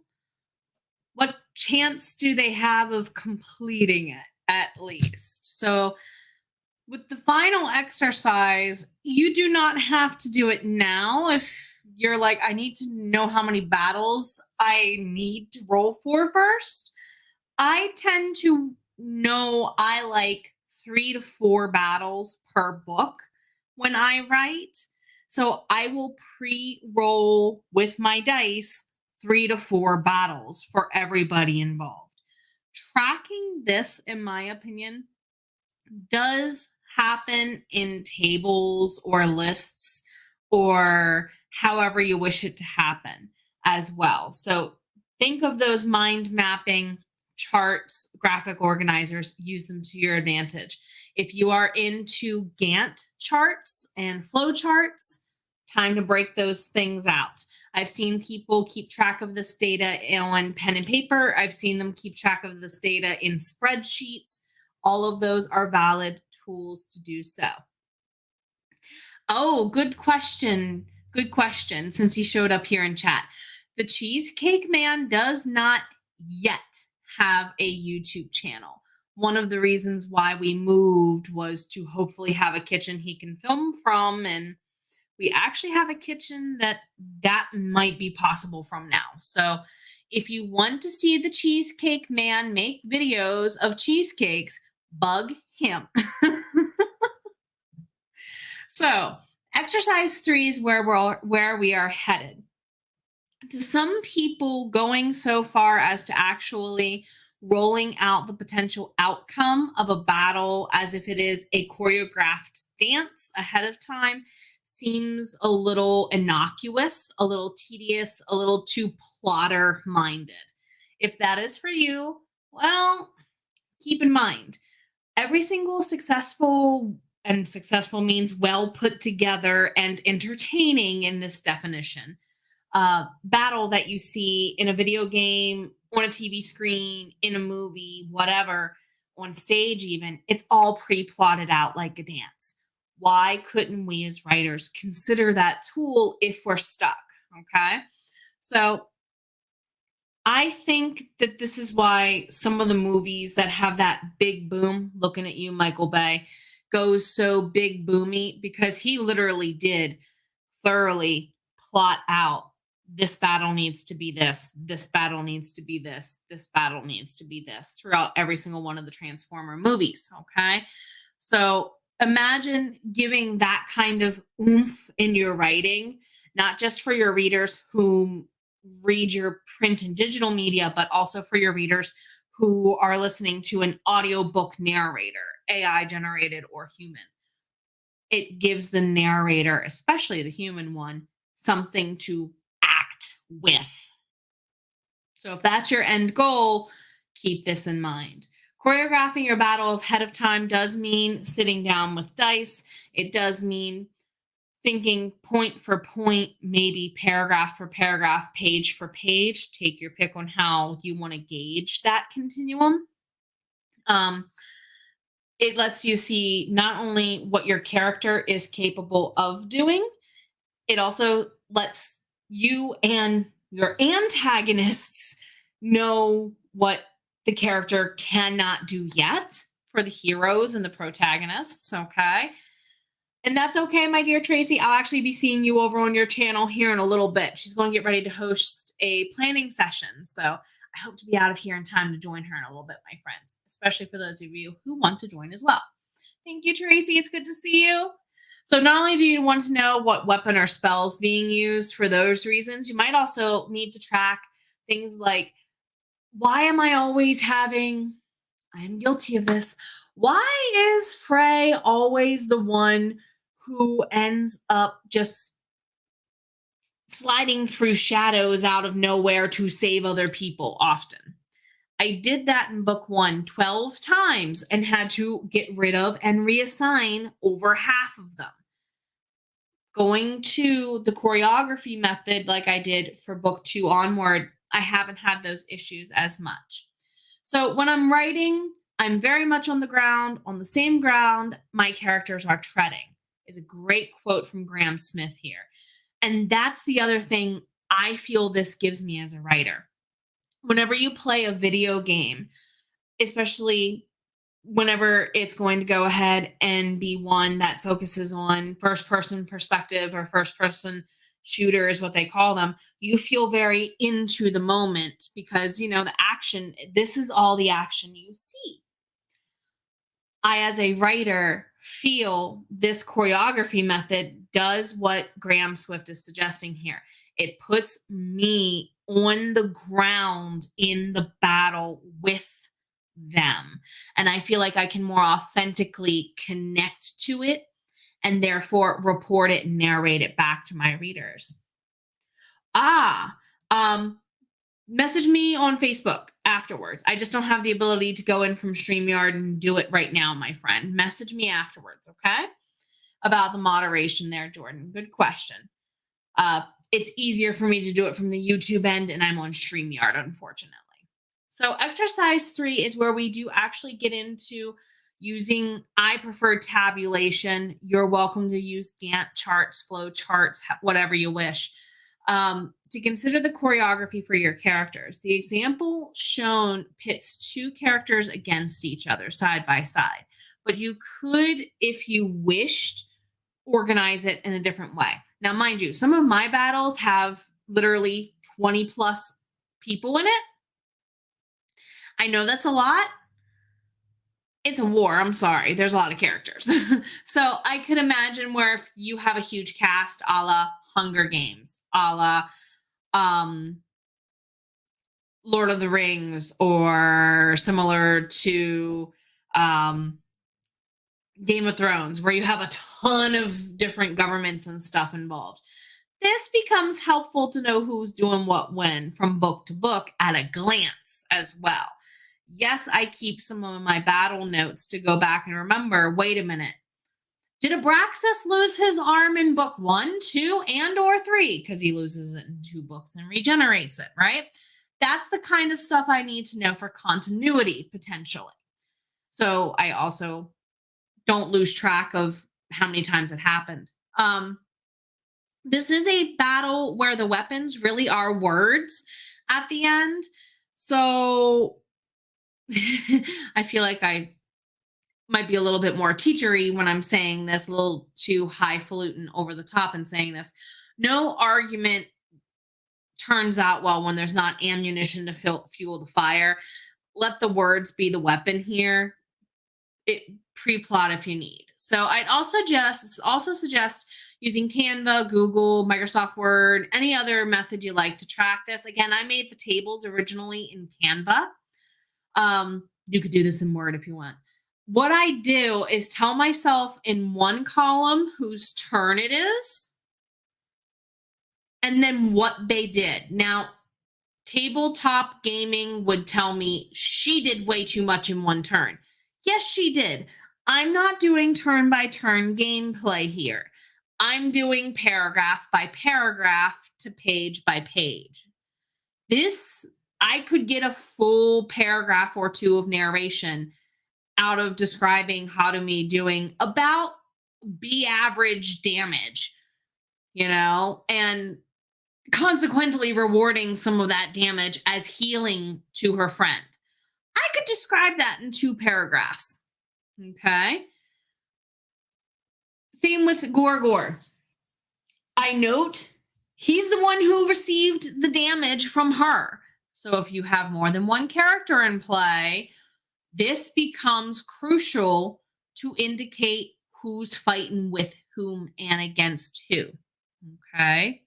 what chance do they have of completing it at least. So with the final exercise, you do not have to do it now. If you're like, I need to know how many battles I need to roll for first, I tend to know I like 3 to 4 battles per book when I write. So I will pre roll with my dice 3 to 4 battles for everybody involved. Tracking this, in my opinion, does happen in tables or lists or however you wish it to happen as well. So think of those mind mapping charts, graphic organizers, use them to your advantage. If you are into Gantt charts and flow charts, time to break those things out. I've seen people keep track of this data on pen and paper. I've seen them keep track of this data in spreadsheets. All of those are valid tools to do so. Oh, good question. Good question. Since he showed up here in chat, the Cheesecake Man does not yet have a YouTube channel. One of the reasons why we moved was to hopefully have a kitchen he can film from, and we actually have a kitchen that might be possible from now. So if you want to see the Cheesecake Man make videos of cheesecakes, bug him. So exercise 3 is where we are headed. To some people, going so far as to actually rolling out the potential outcome of a battle as if it is a choreographed dance ahead of time seems a little innocuous, a little tedious, a little too plotter minded. If that is for you, well, keep in mind, every single successful, and successful means well put together and entertaining in this definition, battle that you see in a video game, on a TV screen, in a movie, whatever, on stage even, it's all pre-plotted out like a dance. Why couldn't we as writers consider that tool if we're stuck? Okay. So I think that this is why some of the movies that have that big boom, looking at you, Michael Bay, goes so big boomy, because he literally did thoroughly plot out, this battle needs to be this battle needs to be this battle needs to be this throughout every single one of the Transformer movies. Okay. So imagine giving that kind of oomph in your writing, not just for your readers who read your print and digital media, but also for your readers who are listening to an audiobook narrator, AI generated or human. It gives the narrator, especially the human one, something to act with. So if that's your end goal, keep this in mind. Choreographing your battle ahead of time does mean sitting down with dice. It does mean thinking point for point, maybe paragraph for paragraph, page for page. Take your pick on how you want to gauge that continuum. It lets you see not only what your character is capable of doing, it also lets you and your antagonists know what the character cannot do yet for the heroes and the protagonists. Okay. And that's okay, my dear Tracy. I'll actually be seeing you over on your channel here in a little bit. She's going to get ready to host a planning session. So I hope to be out of here in time to join her in a little bit, my friends, especially for those of you who want to join as well. Thank you, Tracy. It's good to see you. So not only do you want to know what weapon or spells being used for those reasons, you might also need to track things like, why am I always having, I am guilty of this, why is Frey always the one who ends up just sliding through shadows out of nowhere to save other people often? I did that in book 1 12 times and had to get rid of and reassign over half of them. Going to the choreography method like I did for book 2 onward I haven't had those issues as much. So when I'm writing, I'm very much on the ground, on the same ground my characters are treading, is a great quote from Graham Smith here. And that's the other thing I feel this gives me as a writer. Whenever you play a video game, especially whenever it's going to go ahead and be one that focuses on first person perspective or first person shooter is what they call them, you feel very into the moment because, the action, this is all the action you see. I, as a writer, feel this choreography method does what Graham Swift is suggesting here. It puts me on the ground in the battle with them. And I feel like I can more authentically connect to it and therefore report it and narrate it back to my readers. Ah, um, Message me on Facebook afterwards. I just don't have the ability to go in from StreamYard and do it right now, my friend. Message me afterwards, okay? About the moderation there, Jordan. Good question. It's easier for me to do it from the YouTube end, and I'm on StreamYard, unfortunately. So exercise 3 is where we do actually get into using, I prefer tabulation. You're welcome to use Gantt charts, flow charts, whatever you wish. To consider the choreography for your characters. The example shown pits two characters against each other side by side, but you could, if you wished, organize it in a different way. Now, mind you, some of my battles have literally 20 plus people in it. I know that's a lot. It's a war. I'm sorry. There's a lot of characters. So I could imagine where if you have a huge cast, a la Hunger Games, a la Lord of the Rings, or similar to Game of Thrones, where you have a ton of different governments and stuff involved. This becomes helpful to know who's doing what when from book to book at a glance as well. Yes, I keep some of my battle notes to go back and remember, wait a minute. Did Abraxas lose his arm in book 1, 2, and or 3? Because he loses it in 2 books and regenerates it, right? That's the kind of stuff I need to know for continuity, potentially. So I also don't lose track of how many times it happened. This is a battle where the weapons really are words at the end. So I feel like I might be a little bit more teachery when I'm saying this, a little too highfalutin over the top and saying this. No argument turns out well when there's not ammunition to fuel the fire. Let the words be the weapon here. Pre-plot if you need. So I'd also suggest using Canva, Google, Microsoft Word, any other method you like to track this. Again, I made the tables originally in Canva. You could do this in Word if you want. What I do is tell myself in one column whose turn it is, and then what they did. Now, tabletop gaming would tell me she did way too much in one turn. Yes, she did. I'm not doing turn by turn gameplay here. I'm doing paragraph by paragraph to page by page. This, I could get a full paragraph or 2 of narration out of describing me doing about B average damage, and consequently rewarding some of that damage as healing to her friend. I could describe that in 2 paragraphs. Okay. Same with Gorgor. I note he's the one who received the damage from her. So if you have more than one character in play, this becomes crucial to indicate who's fighting with whom and against who. Okay.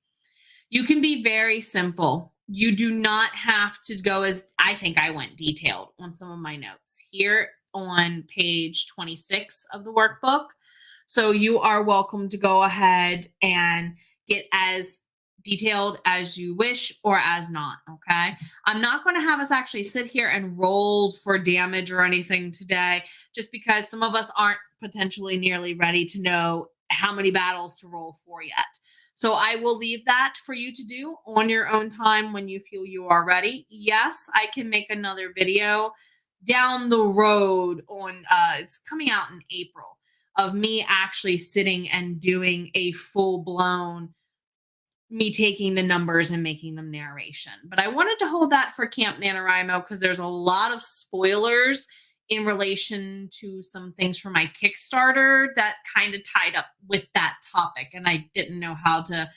You can be very simple. You do not have to go as, I think I went detailed on some of my notes here on page 26 of the workbook. So you are welcome to go ahead and get as detailed as you wish or as not, okay? I'm not going to have us actually sit here and roll for damage or anything today, just because some of us aren't potentially nearly ready to know how many battles to roll for yet. So I will leave that for you to do on your own time when you feel you are ready. Yes, I can make another video down the road on it's coming out in April of me actually sitting and doing a full blown me taking the numbers and making them narration. But I wanted to hold that for Camp NaNoWriMo because there's a lot of spoilers in relation to some things from my Kickstarter that kind of tied up with that topic. And I didn't know how to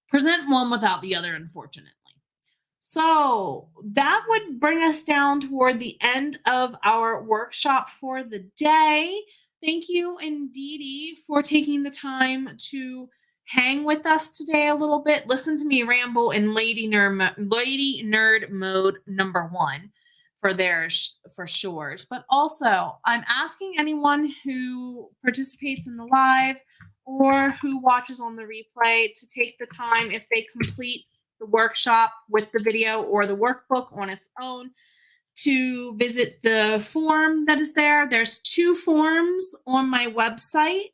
present one without the other, unfortunately. So that would bring us down toward the end of our workshop for the day. Thank you, indeedy, for taking the time to hang with us today a little bit. Listen to me ramble in Lady Nerd mode #1 for for shores. But also, I'm asking anyone who participates in the live or who watches on the replay to take the time if they complete the workshop with the video or the workbook on its own to visit the form that is there. There's 2 forms on my website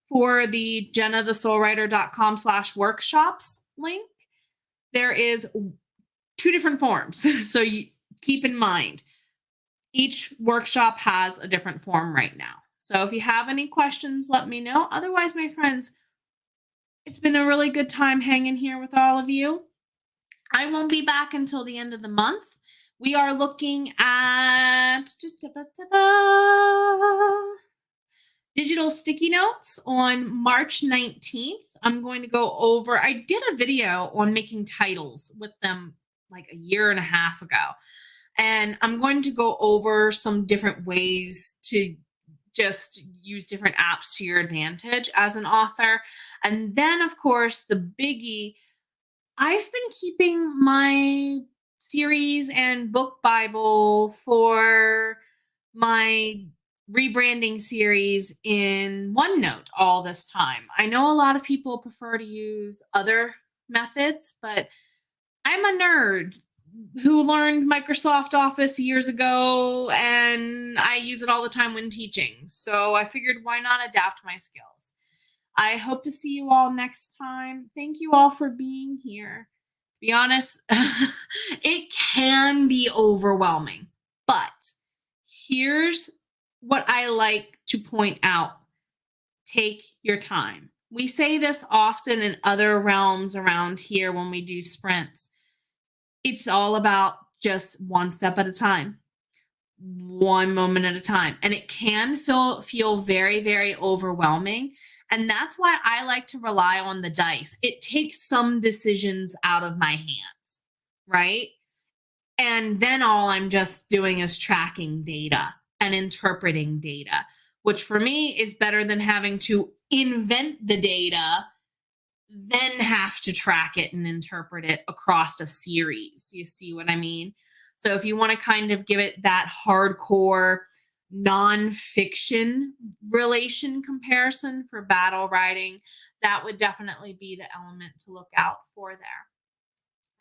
for the jennathesoulwriter.com/workshops link. There is 2 different forms. So keep in mind, each workshop has a different form right now. So if you have any questions, let me know. Otherwise, my friends, it's been a really good time hanging here with all of you. I won't be back until the end of the month. We are looking at digital sticky notes on March 19th. I'm going to go over, I did a video on making titles with them like a year and a half ago. And I'm going to go over some different ways to just use different apps to your advantage as an author. And then, of course, the biggie, I've been keeping my series and book Bible for my rebranding series in OneNote all this time. I know a lot of people prefer to use other methods, but I'm a nerd who learned Microsoft Office years ago and I use it all the time when teaching. So I figured why not adapt my skills? I hope to see you all next time. Thank you all for being here. To be honest, it can be overwhelming, but here's what I like to point out. Take your time. We say this often in other realms around here when we do sprints. It's all about just one step at a time, one moment at a time. And it can feel very, very overwhelming. And that's why I like to rely on the dice. It takes some decisions out of my hands, right? And then all I'm just doing is tracking data and interpreting data, which for me is better than having to invent the data, then have to track it and interpret it across a series. You see what I mean? So if you want to kind of give it that hardcore nonfiction relation comparison for battle writing, that would definitely be the element to look out for there.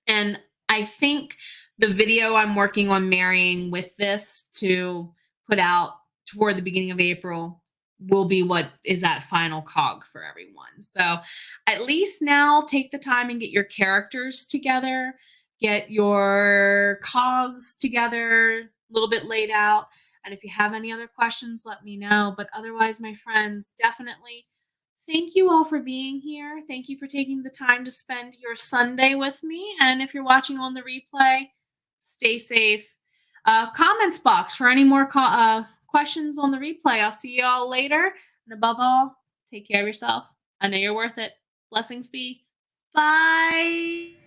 And I think the video I'm working on marrying with this to put out toward the beginning of April will be what is that final cog for everyone. So at least now take the time and get your characters together, get your cogs together, a little bit laid out. And if you have any other questions, let me know. But otherwise, my friends, definitely thank you all for being here. Thank you for taking the time to spend your Sunday with me. And if you're watching on the replay, stay safe. Comments box for any more questions on the replay. I'll see you all later. And above all, take care of yourself. I know you're worth it. Blessings be. Bye.